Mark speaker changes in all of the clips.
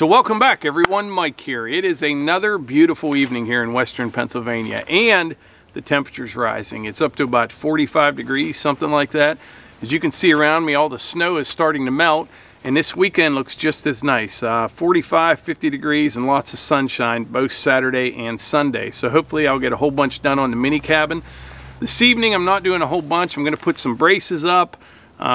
Speaker 1: So welcome back everyone, Mike here. It is another beautiful evening here in western Pennsylvania, and the temperature's rising. It's up to about 45 degrees, something like that. As you can see around me, all the snow is starting to melt, and this weekend looks just as nice. 45, 50 degrees and lots of sunshine both Saturday and Sunday. So hopefully I'll get a whole bunch done on the mini cabin. This evening I'm not doing a whole bunch. I'm going to put some braces up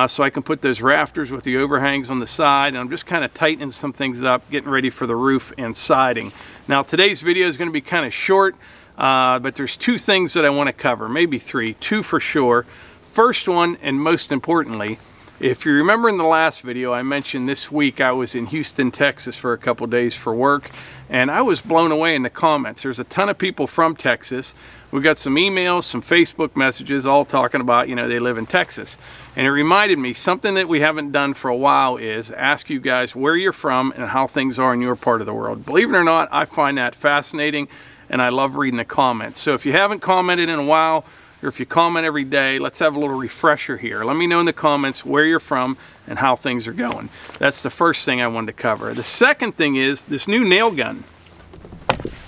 Speaker 1: so I can put those rafters with the overhangs on the side, and I'm just kind of tightening some things up, getting ready for the roof and siding. Now today's video is going to be kind of short, but there's two things that I want to cover, maybe three, two for sure. First one, and most importantly, if you remember in the last video I mentioned this week I was in Houston, Texas for a couple days for work, and I was blown away in the comments. There's a ton of people from Texas. We got some emails, some Facebook messages, all talking about, you know, they live in Texas. And it reminded me, something that we haven't done for a while is ask you guys where you're from and how things are in your part of the world. Believe it or not, I find that fascinating, and I love reading the comments. So if you haven't commented in a while, or if you comment every day, let's have a little refresher here. Let me know in the comments where you're from and how things are going. That's the first thing I wanted to cover. The second thing is this new nail gun.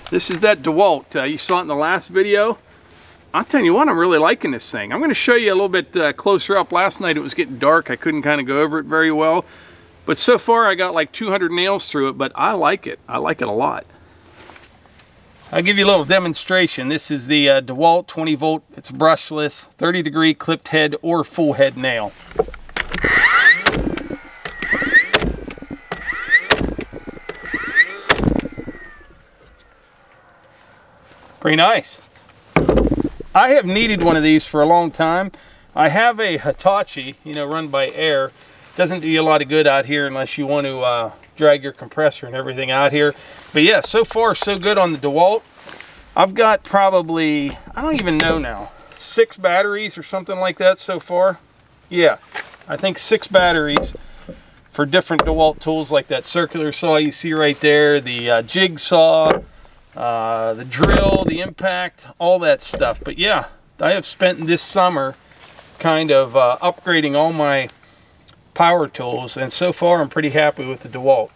Speaker 1: This is that Dewalt. You saw it in the last video. I'll tell you what, I'm really liking this thing. I'm going to show you a little bit closer up. Last night it was getting dark. I couldn't kind of go over it very well. But so far I got like 200 nails through it, but I like it. I like it a lot. I'll give you a little demonstration. This is the Dewalt 20 volt. It's brushless, 30 degree clipped head or full head nail. Pretty nice. I have needed one of these for a long time. I have a Hitachi, you know, run by Air. Doesn't do you a lot of good out here unless you want to drag your compressor and everything out here. But yeah, so far so good on the Dewalt. I've got probably, I don't even know now, 6 batteries or something like that so far. Yeah, I think 6 batteries for different Dewalt tools, like that circular saw you see right there, the jigsaw, the drill, the impact, all that stuff. But yeah, I have spent this summer kind of upgrading all my power tools, and so far I'm pretty happy with the Dewalt.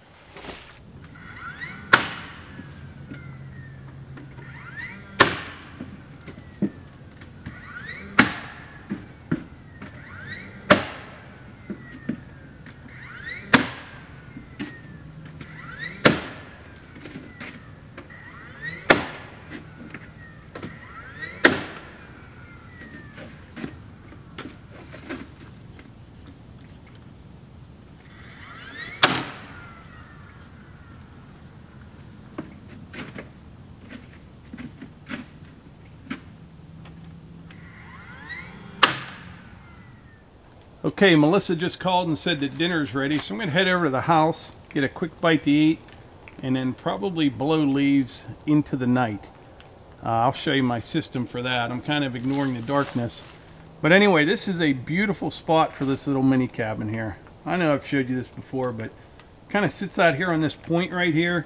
Speaker 1: Okay, Melissa just called and said that dinner's ready, so I'm going to head over to the house, get a quick bite to eat, and then probably blow leaves into the night. I'll show you my system for that. I'm kind of ignoring the darkness. But anyway, this is a beautiful spot for this little mini cabin here. I know I've showed you this before, but it kind of sits out here on this point right here.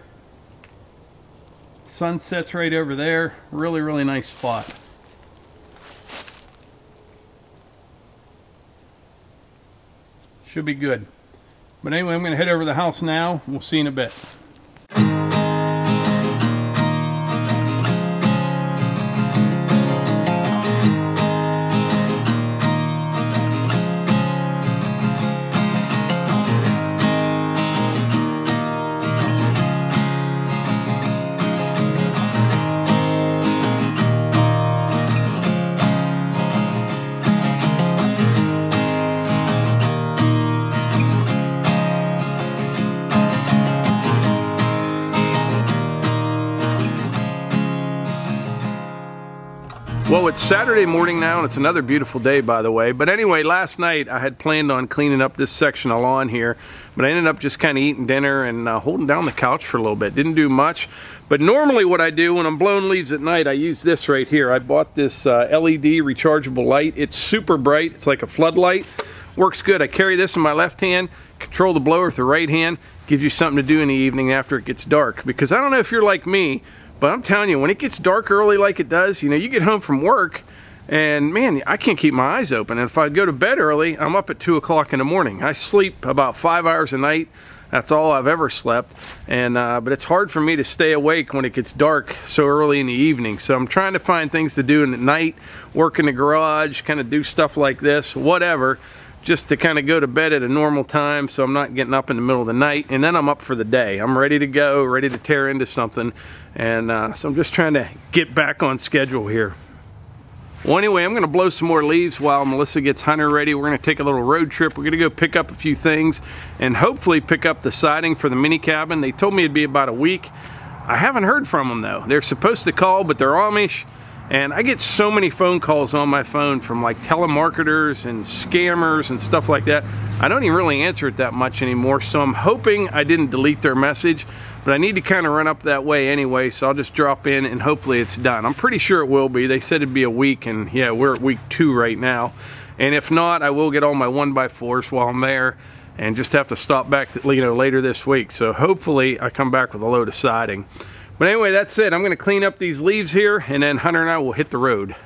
Speaker 1: Sun sets right over there. Really, really nice spot. Should be good. But anyway, I'm going to head over to the house now. We'll see you in a bit. Well, it's Saturday morning now, and it's another beautiful day, by the way. But anyway, last night I had planned on cleaning up this section of lawn here, but I ended up just kind of eating dinner and holding down the couch for a little bit. Didn't do much. But normally what I do when I'm blowing leaves at night, I use this right here. I bought this LED rechargeable light. It's super bright. It's like a floodlight. Works good. I carry this in my left hand, control the blower with the right hand. Gives you something to do in the evening after it gets dark. Because I don't know if you're like me, but I'm telling you, when it gets dark early like it does, you know, you get home from work and man, I can't keep my eyes open. And if I go to bed early, I'm up at 2 o'clock in the morning. I sleep about 5 hours a night. That's all I've ever slept. And but it's hard for me to stay awake when it gets dark so early in the evening. So I'm trying to find things to do in the night, work in the garage, kind of do stuff like this, whatever, just to kind of go to bed at a normal time so I'm not getting up in the middle of the night, and then I'm up for the day. I'm ready to go, ready to tear into something, and so I'm just trying to get back on schedule here. Well, anyway, I'm going to blow some more leaves while Melissa gets Hunter ready. We're going to take a little road trip. We're going to go pick up a few things and hopefully pick up the siding for the mini cabin. They told me it'd be about a week. I haven't heard from them though. They're supposed to call, but they're Amish. And I get so many phone calls on my phone from like telemarketers and scammers and stuff like that. I don't even really answer it that much anymore, so I'm hoping I didn't delete their message, but I need to kind of run up that way anyway, so I'll just drop in and hopefully it's done. I'm pretty sure it will be. They said it'd be a week, and yeah, we're at week 2 right now. And if not, I will get all my 1x4s while I'm there and just have to stop back, later this week. So hopefully I come back with a load of siding. But anyway, that's it. I'm going to clean up these leaves here, and then Hunter and I will hit the road.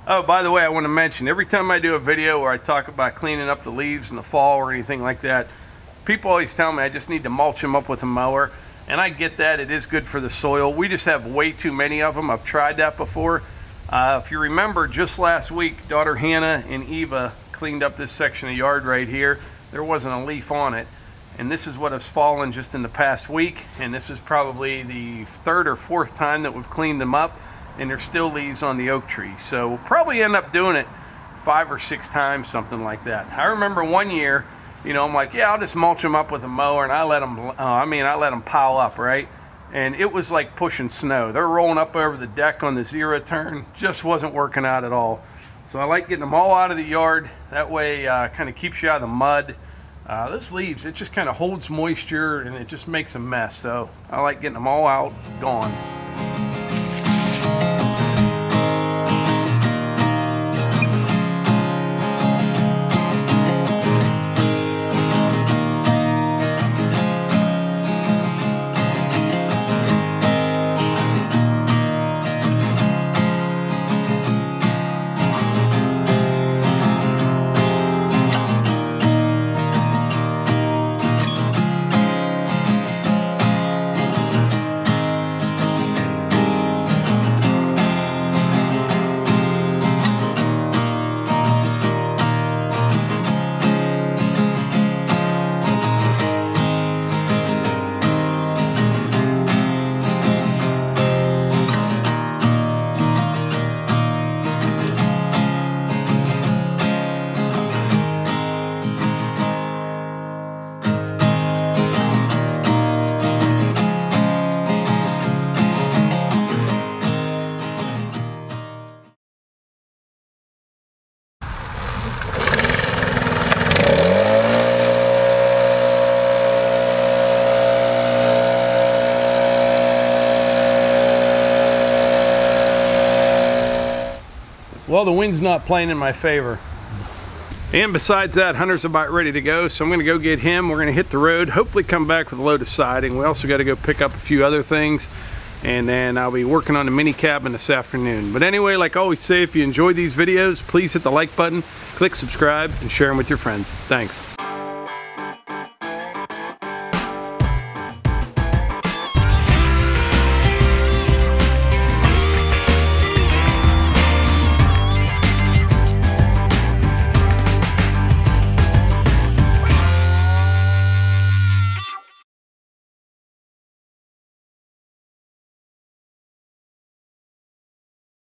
Speaker 1: Oh, by the way, I want to mention, every time I do a video where I talk about cleaning up the leaves in the fall or anything like that, people always tell me I just need to mulch them up with a mower. And I get that. It is good for the soil. We just have way too many of them. I've tried that before. If you remember, just last week, daughter Hannah and Eva cleaned up this section of yard right here. There wasn't a leaf on it. And this is what has fallen just in the past week, and this is probably the 3rd or 4th time that we've cleaned them up, and there's still leaves on the oak tree. So we'll probably end up doing it 5 or 6 times, something like that. I remember one year, I'm like, yeah, I'll just mulch them up with a mower, and I let them pile up, right? And it was like pushing snow. They're rolling up over the deck on the 0 turn. Just wasn't working out at all. So I like getting them all out of the yard. That way, kind of keeps you out of the mud. Those leaves, it just kind of holds moisture and it just makes a mess. So I like getting them all out, gone. Well, the wind's not playing in my favor. And besides that, Hunter's about ready to go, so I'm going to go get him. We're going to hit the road, hopefully come back with a load of siding. We also got to go pick up a few other things, and then I'll be working on the mini cabin this afternoon. But anyway, like I always say, if you enjoyed these videos, please hit the like button, click subscribe, and share them with your friends. Thanks.